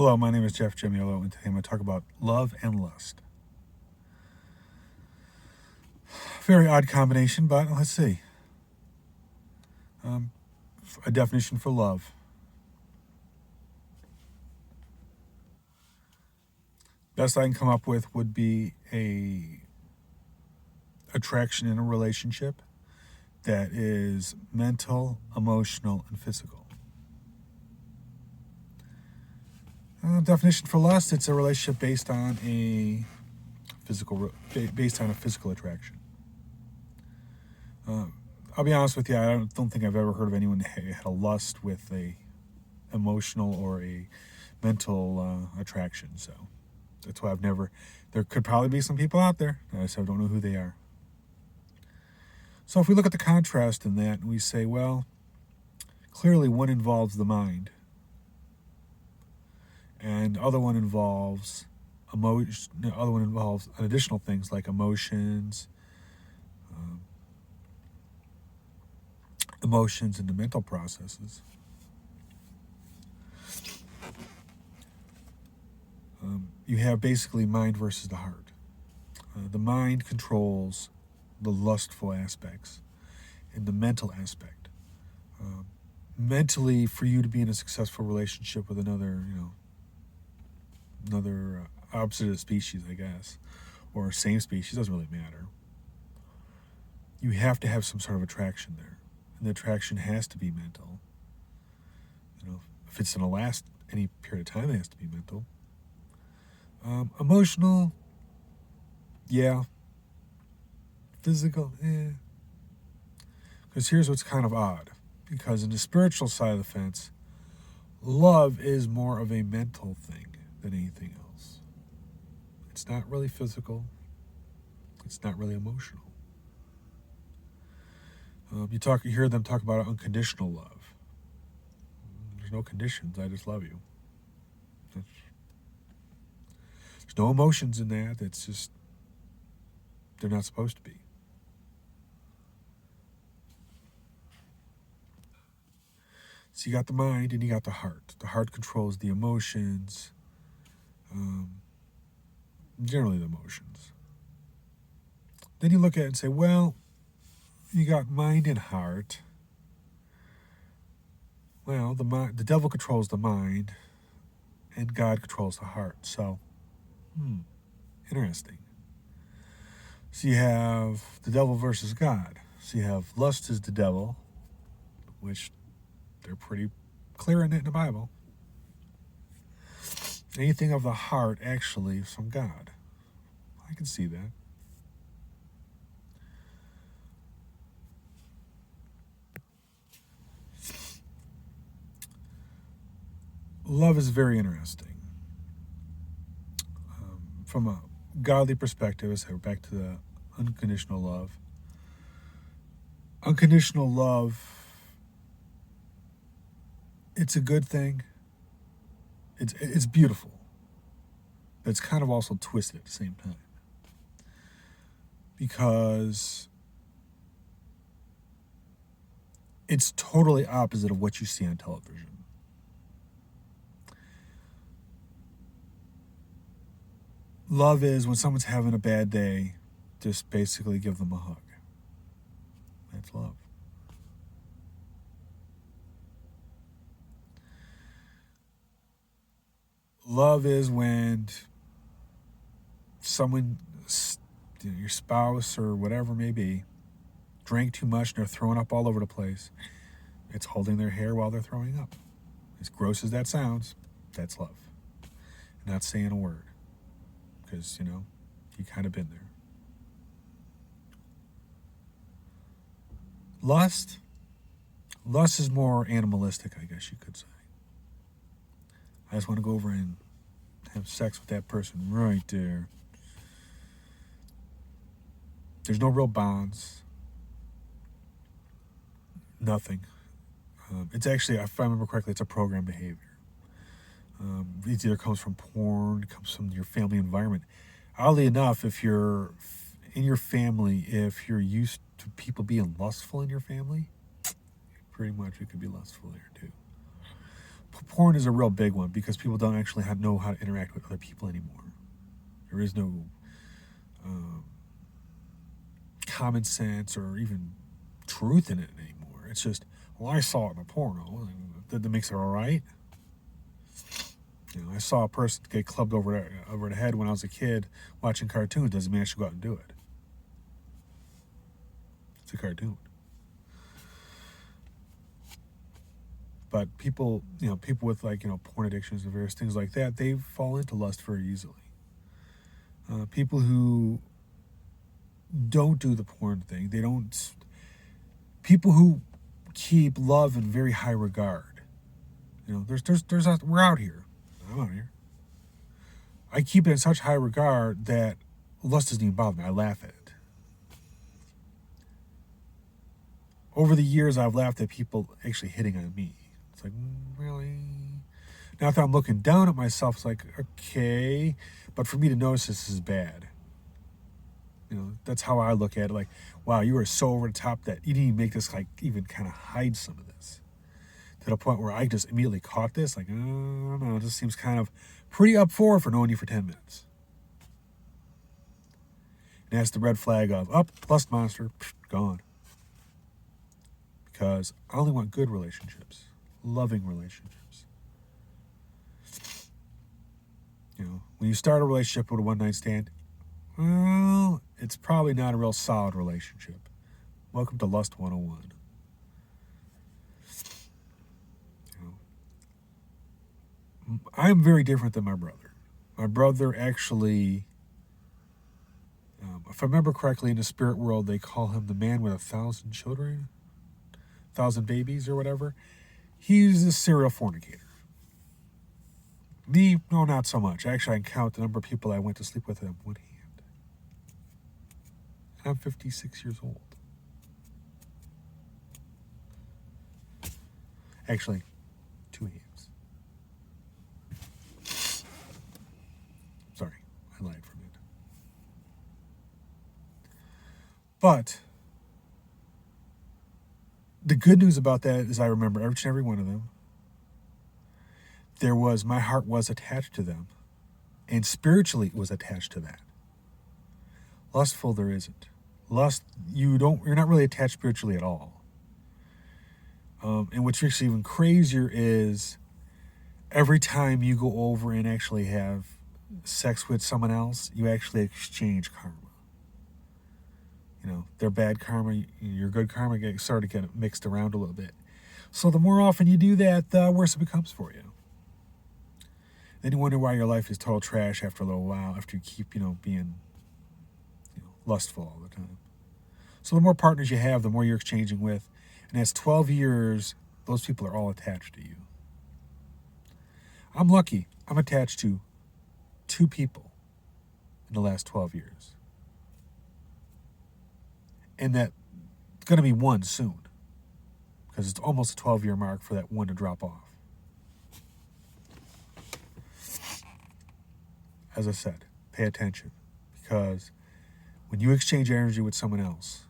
Hello, my name is Jeff Gemiolo, and today I'm going to talk about love and lust. Very odd combination, but let's see. A definition for love. Best I can come up with would be a attraction in a relationship that is mental, emotional, and physical. Definition for lust: it's a relationship based on a physical attraction. I'll be honest with you, I don't think I've ever heard of anyone that had a lust with a emotional or a mental attraction. So that's why I've never. There could probably be some people out there. I just don't know who they are. So if we look at the contrast in that, and we say, well, clearly one involves the mind, and the other one involves emotion. The other one involves additional things like emotions, and the mental processes. You have basically mind versus the heart. The mind controls the lustful aspects and the mental aspect. Mentally, for you to be in a successful relationship with another opposite of species, I guess, or same species, doesn't really matter. You have to have some sort of attraction there. And the attraction has to be mental. If it's going to last any period of time, it has to be mental. Emotional, yeah. Physical, Because here's what's kind of odd. Because in the spiritual side of the fence, love is more of a mental thing than anything else. It's not really physical. It's not really emotional. You hear them talk about unconditional love. There's no conditions. I just love you. There's no emotions in that. It's just, they're not supposed to be. So you got the mind and you got the heart. The heart controls the emotions, generally the emotions. Then you look at it and say, well, you got mind and heart. Well, the devil controls the mind, and God controls the heart. So, interesting. So you have the devil versus God. So you have lust is the devil, which they're pretty clear in it in the Bible. Anything of the heart actually is from God. I can see that. Love is very interesting. From a godly perspective, so we're back to the unconditional love. Unconditional love, it's a good thing. It's beautiful. But it's kind of also twisted at the same time. Because it's totally opposite of what you see on television. Love is when someone's having a bad day, just basically give them a hug. That's love. Love is when someone, your spouse or whatever it may be, drank too much and they're throwing up all over the place. It's holding their hair while they're throwing up. As gross as that sounds, that's love. Not saying a word. Because, you kind of been there. Lust is more animalistic, I guess you could say. I just want to go over and have sex with that person right there. There's no real bonds. Nothing. It's actually, if I remember correctly, it's a programmed behavior. It either comes from porn, it comes from your family environment. Oddly enough, if you're in your family, if you're used to people being lustful in your family, pretty much it could be lustful there too. porn is a real big one because people don't actually know how to interact with other people anymore. There is no common sense or even truth in it anymore. It's just, well, I saw it in a porno, and that makes it all right. I saw a person get clubbed over the head when I was a kid watching cartoons. Doesn't mean I should go out and do it. It's a cartoon. But people, people with porn addictions and various things like that, they fall into lust very easily. People who don't do the porn thing, people who keep love in very high regard. We're out here. I'm out here. I keep it in such high regard that lust doesn't even bother me. I laugh at it. Over the years, I've laughed at people actually hitting on me. It's like, really? Now, if I'm looking down at myself, it's like, okay. But for me to notice this is bad. That's how I look at it. Like, wow, you were so over the top that you didn't even make this, even kind of hide some of this. To the point where I just immediately caught this. Like, I don't know, this seems kind of pretty up forward for knowing you for 10 minutes. And that's the red flag of, lust monster, gone. Because I only want good relationships. Loving relationships. When you start a relationship with a one-night stand, well, it's probably not a real solid relationship. Welcome to Lust 101. I'm very different than my brother. My brother actually, if I remember correctly, in the spirit world, they call him the man with 1,000 children, 1,000 babies or whatever. He's a serial fornicator. Me, no, not so much. Actually, I can count the number of people I went to sleep with in one hand. And I'm 56 years old. Actually, 2 hands. Sorry, I lied for a minute. But the good news about that is I remember each and every one of them. My heart was attached to them. And spiritually it was attached to that. Lustful, there isn't. Lust, you're not really attached spiritually at all. And what's actually even crazier is every time you go over and actually have sex with someone else, you actually exchange karma. Their bad karma, your good karma start to get mixed around a little bit. So the more often you do that, the worse it becomes for you. Then you wonder why your life is total trash after a little while, after you keep, being, lustful all the time. So the more partners you have, the more you're exchanging with. And as 12 years, those people are all attached to you. I'm lucky. I'm attached to 2 people in the last 12 years. And that's going to be 1 soon. Because it's almost a 12-year mark for that 1 to drop off. As I said, pay attention. Because when you exchange energy with someone else,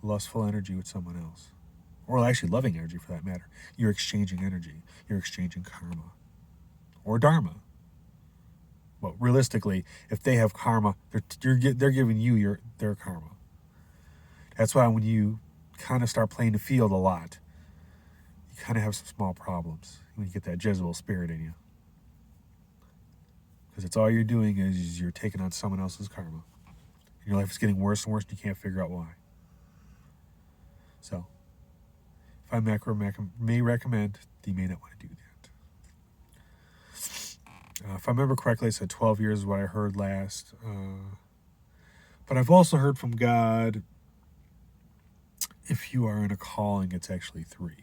lustful energy with someone else, or actually loving energy for that matter, you're exchanging energy. You're exchanging karma. Or dharma. But realistically, if they have karma, they're giving you their karma. That's why when you kind of start playing the field a lot, you kind of have some small problems when you get that Jezebel spirit in you. Because it's all you're doing is you're taking on someone else's karma. And your life is getting worse and worse and you can't figure out why. So, if I may recommend, you may not want to do that. If I remember correctly, I said 12 years is what I heard last. But I've also heard from God, if you are in a calling, it's actually 3.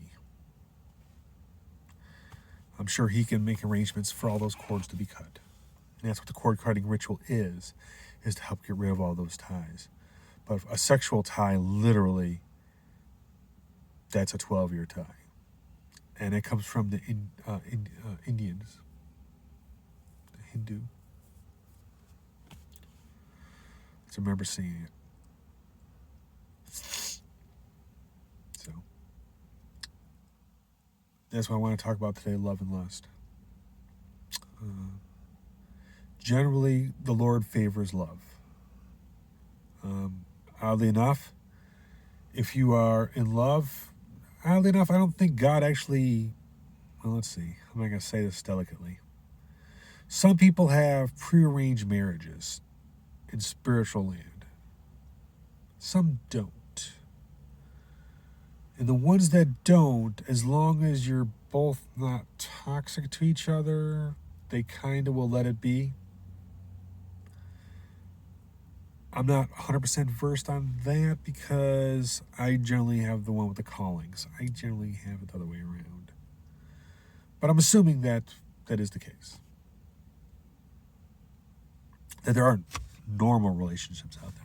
I'm sure he can make arrangements for all those cords to be cut. And that's what the cord cutting ritual is to help get rid of all those ties. But a sexual tie, literally, that's a 12-year tie. And it comes from the Indians, the Hindu. So I remember seeing it. So that's what I want to talk about today, love and lust. Generally, the Lord favors love. Oddly enough, if you are in love, I don't think God actually, well, let's see, how am I going to say this delicately? Some people have prearranged marriages in spiritual land. Some don't. And the ones that don't, as long as you're both not toxic to each other, they kind of will let it be. I'm not 100% versed on that because I generally have the one with the callings. I generally have it the other way around. But I'm assuming that is the case. That there are normal relationships out there.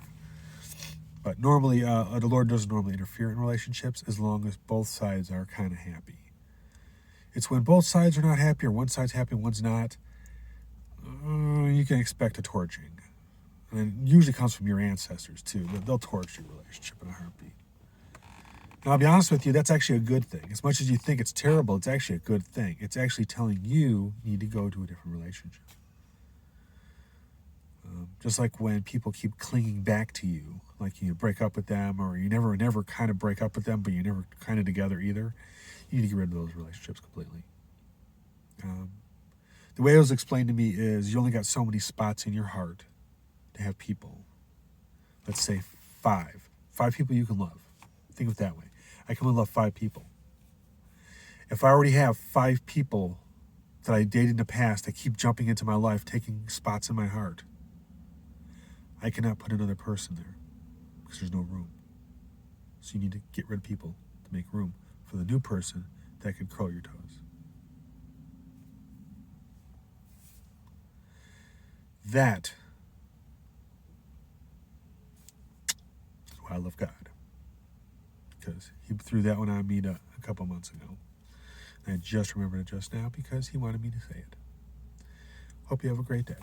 But normally, the Lord doesn't normally interfere in relationships as long as both sides are kind of happy. It's when both sides are not happy or one side's happy and one's not, you can expect a torching. And it usually comes from your ancestors, too. They'll torch your relationship in a heartbeat. And I'll be honest with you, that's actually a good thing. As much as you think it's terrible, it's actually a good thing. It's actually telling you need to go to a different relationship. Just like when people keep clinging back to you, like you break up with them or you never kind of break up with them, but you're never kind of together either, you need to get rid of those relationships completely. The way it was explained to me is you only got so many spots in your heart to have people. Let's say 5 people you can love. Think of it that way. I can only love 5 people. If I already have 5 people that I dated in the past that keep jumping into my life, taking spots in my heart, I cannot put another person there because there's no room. So you need to get rid of people to make room for the new person that could curl your toes. That is why I love God. Because he threw that one on me a couple months ago. And I just remembered it just now because he wanted me to say it. Hope you have a great day.